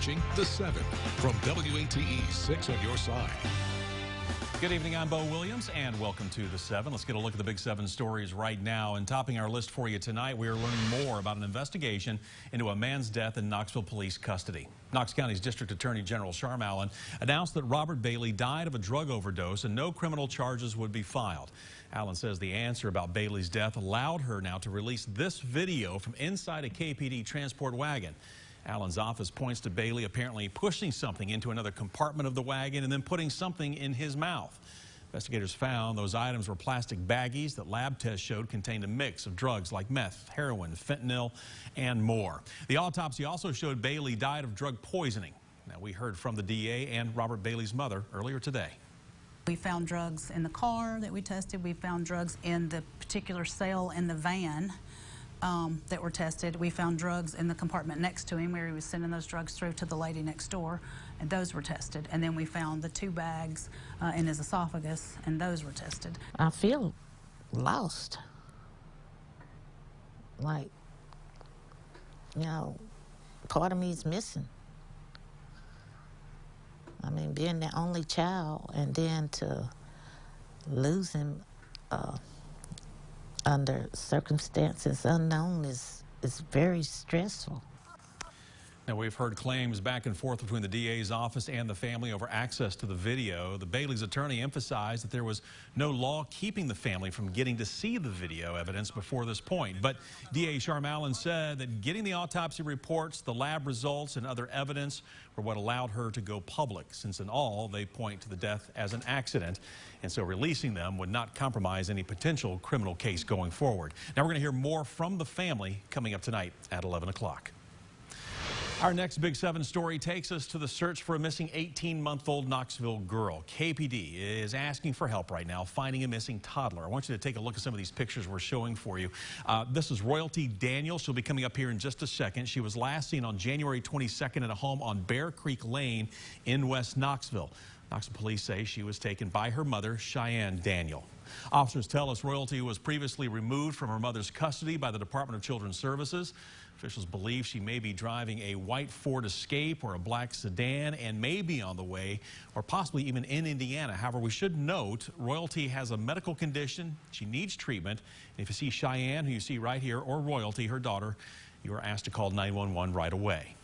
watching The 7 from WATE 6 on your side. Good evening, I'm Bo Williams, and welcome to The 7. Let's get a look at the big 7 stories right now. And topping our list for you tonight, we are learning more about an investigation into a man's death in Knoxville police custody. Knox County's District Attorney General Sharm Allen announced that Robert Bailey died of a drug overdose and no criminal charges would be filed. Allen says the answer about Bailey's death allowed her now to release this video from inside a KPD transport wagon. Allen's office points to Bailey apparently pushing something into another compartment of the wagon and then putting something in his mouth. Investigators found those items were plastic baggies that lab tests showed contained a mix of drugs like meth, heroin, fentanyl, and more. The autopsy also showed Bailey died of drug poisoning. Now, we heard from the DA and Robert Bailey's mother earlier today. We found drugs in the car that we tested. We found drugs in the particular cell in the van that were tested. We found drugs in the compartment next to him where he was sending those drugs through to the lady next door, and those were tested. And then we found the 2 bags in his esophagus, and those were tested. I feel lost. Like, you know, part of me is missing. I mean, being the only child and then to lose him under circumstances unknown is very stressful. Now, we've heard claims back and forth between the DA's office and the family over access to the video. The Bailey's attorney emphasized that there was no law keeping the family from getting to see the video evidence before this point. But DA Sharm Allen said that getting the autopsy reports, the lab results, and other evidence were what allowed her to go public, since in all they point to the death as an accident. And so releasing them would not compromise any potential criminal case going forward. Now, we're going to hear more from the family coming up tonight at 11 o'clock. Our next Big 7 story takes us to the search for a missing 18-month-old Knoxville girl. KPD is asking for help right now finding a missing toddler. I want you to take a look at some of these pictures we're showing for you. This is Royalty Daniel. She'll be coming up here in just a second. She was last seen on January 22nd at a home on Bear Creek Lane in West Knoxville. Knoxville police say she was taken by her mother, Cheyenne Daniel. Officers tell us Royalty was previously removed from her mother's custody by the Department of Children's Services. Officials believe she may be driving a white Ford Escape or a black sedan and may be on the way or possibly even in Indiana. However, we should note Royalty has a medical condition. She needs treatment. And if you see Cheyenne, who you see right here, or Royalty, her daughter, you are asked to call 911 right away.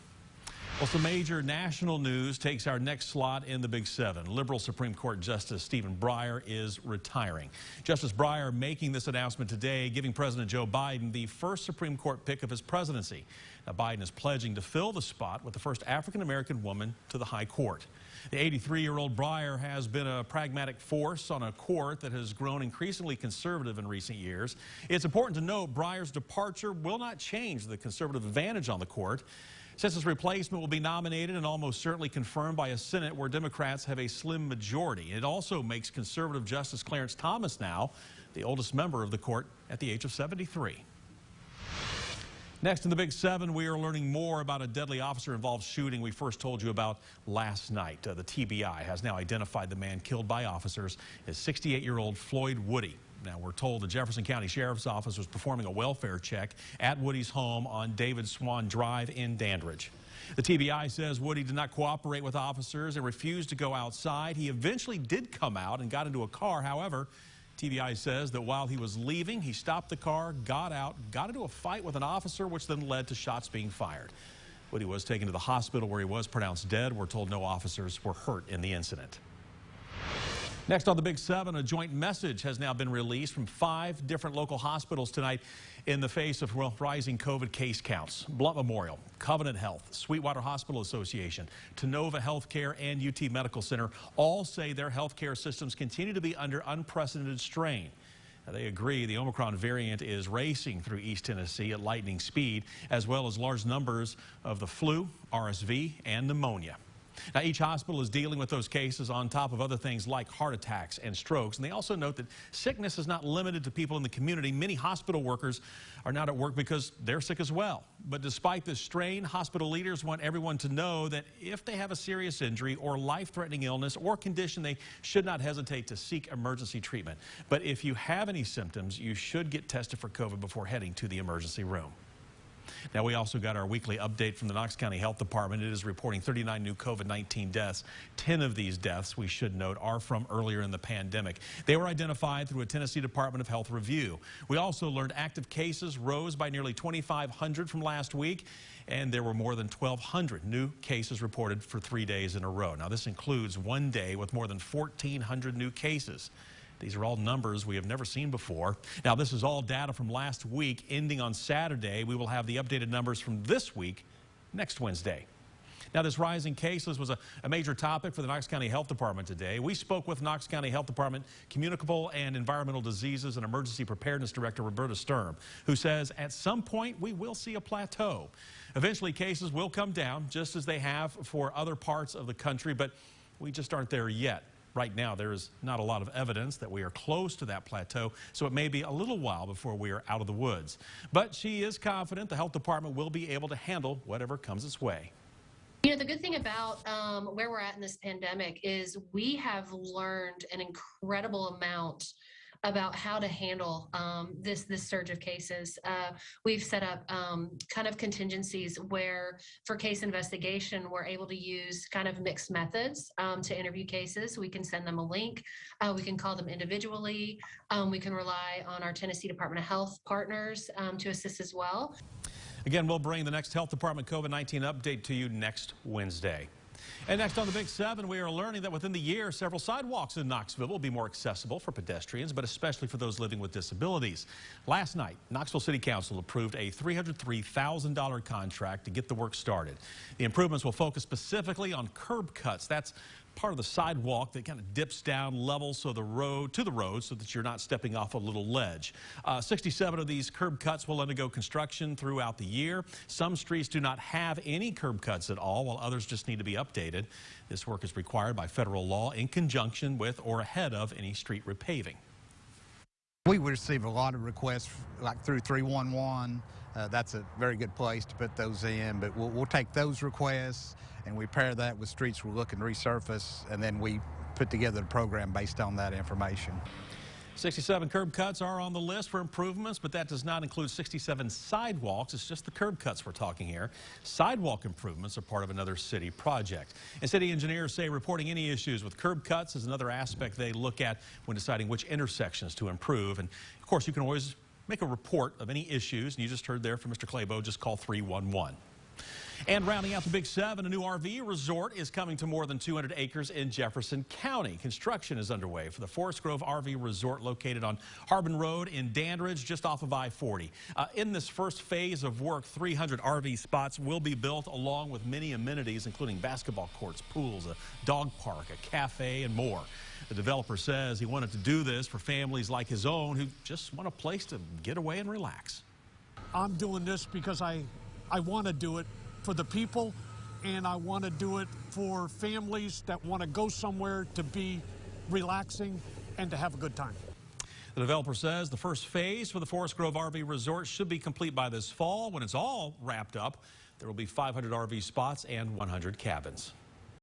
Well, some major national news takes our next slot in the Big 7. Liberal Supreme Court Justice Stephen Breyer is retiring. Justice Breyer making this announcement today, giving President Joe Biden the first Supreme Court pick of his presidency. Now, Biden is pledging to fill the spot with the first African-American woman to the high court. The 83-year-old Breyer has been a pragmatic force on a court that has grown increasingly conservative in recent years. It's important to note Breyer's departure will not change the conservative advantage on the court, since his replacement will be nominated and almost certainly confirmed by a Senate where Democrats have a slim majority. It also makes conservative Justice Clarence Thomas now the oldest member of the court at the age of 73. Next in the Big 7, we are learning more about a deadly officer-involved shooting we first told you about last night. The TBI has now identified the man killed by officers as 68-year-old Floyd Woody. Now, we're told the Jefferson County Sheriff's Office was performing a welfare check at Woody's home on David Swan Drive in Dandridge. The TBI says Woody did not cooperate with officers and refused to go outside. He eventually did come out and got into a car. However, TBI says that while he was leaving, he stopped the car, got out, got into a fight with an officer, which then led to shots being fired. Woody was taken to the hospital where he was pronounced dead. We're told no officers were hurt in the incident. Next on the Big 7, a joint message has now been released from 5 different local hospitals tonight in the face of rising COVID case counts. Blunt Memorial, Covenant Health, Sweetwater Hospital Association, Tenova Healthcare, and UT Medical Center all say their healthcare systems continue to be under unprecedented strain. Now, they agree the Omicron variant is racing through East Tennessee at lightning speed, as well as large numbers of the flu, RSV, and pneumonia. Now, each hospital is dealing with those cases on top of other things like heart attacks and strokes. And they also note that sickness is not limited to people in the community. Many hospital workers are not at work because they're sick as well. But despite this strain, hospital leaders want everyone to know that if they have a serious injury or life-threatening illness or condition, they should not hesitate to seek emergency treatment. But if you have any symptoms, you should get tested for COVID before heading to the emergency room. Now, we also got our weekly update from the Knox County Health Department. It is reporting 39 new COVID-19 deaths. 10 of these deaths, we should note, are from earlier in the pandemic. They were identified through a Tennessee Department of Health review. We also learned active cases rose by nearly 2,500 from last week, and there were more than 1,200 new cases reported for 3 days in a row. Now, this includes one day with more than 1,400 new cases. These are all numbers we have never seen before. Now, this is all data from last week, ending on Saturday. We will have the updated numbers from this week next Wednesday. Now, this rise in cases was a major topic for the Knox County Health Department today. We spoke with Knox County Health Department Communicable and Environmental Diseases and Emergency Preparedness Director Roberta Sturm, who says at some point we will see a plateau. Eventually, cases will come down, just as they have for other parts of the country, but we just aren't there yet. Right now, there is not a lot of evidence that we are close to that plateau, so it may be a little while before we are out of the woods. But she is confident the health department will be able to handle whatever comes its way. You know, the good thing about where we're at in this pandemic is we have learned an incredible amount about how to handle this surge of cases. We've set up kind of contingencies where for case investigation, we're able to use kind of mixed methods to interview cases. We can send them a link. We can call them individually. We can rely on our Tennessee Department of Health partners to assist as well. Again, we'll bring the next Health Department COVID-19 update to you next Wednesday. And next on the Big 7, we are learning that within the year, several sidewalks in Knoxville will be more accessible for pedestrians, but especially for those living with disabilities. Last night, Knoxville City Council approved a $303,000 contract to get the work started. The improvements will focus specifically on curb cuts. That's part of the sidewalk that kind of dips down level to the road so that you're not stepping off a little ledge. 67 of these curb cuts will undergo construction throughout the year. Some streets do not have any curb cuts at all, while others just need to be updated. This work is required by federal law in conjunction with or ahead of any street repaving. We receive a lot of requests like through 311. That's a very good place to put those in, but we'll take those requests and we pair that with streets we're looking to resurface, and then we put together the program based on that information. 67 curb cuts are on the list for improvements, but that does not include 67 sidewalks. It's just the curb cuts we're talking here. Sidewalk improvements are part of another city project. And city engineers say reporting any issues with curb cuts is another aspect they look at when deciding which intersections to improve. And of course, you can always make a report of any issues. And you just heard there from Mr. Claybo, just call 311. And rounding out the Big 7, a new RV resort is coming to more than 200 acres in Jefferson County. Construction is underway for the Forest Grove RV Resort located on Harbin Road in Dandridge, just off of I-40. In this first phase of work, 300 RV spots will be built along with many amenities, including basketball courts, pools, a dog park, a cafe, and more. The developer says he wanted to do this for families like his own who just want a place to get away and relax. I'm doing this because I want to do it for the people, and I want to do it for families that want to go somewhere to be relaxing and to have a good time. The developer says the first phase for the Forest Grove RV Resort should be complete by this fall. When it's all wrapped up, there will be 500 RV spots and 100 cabins.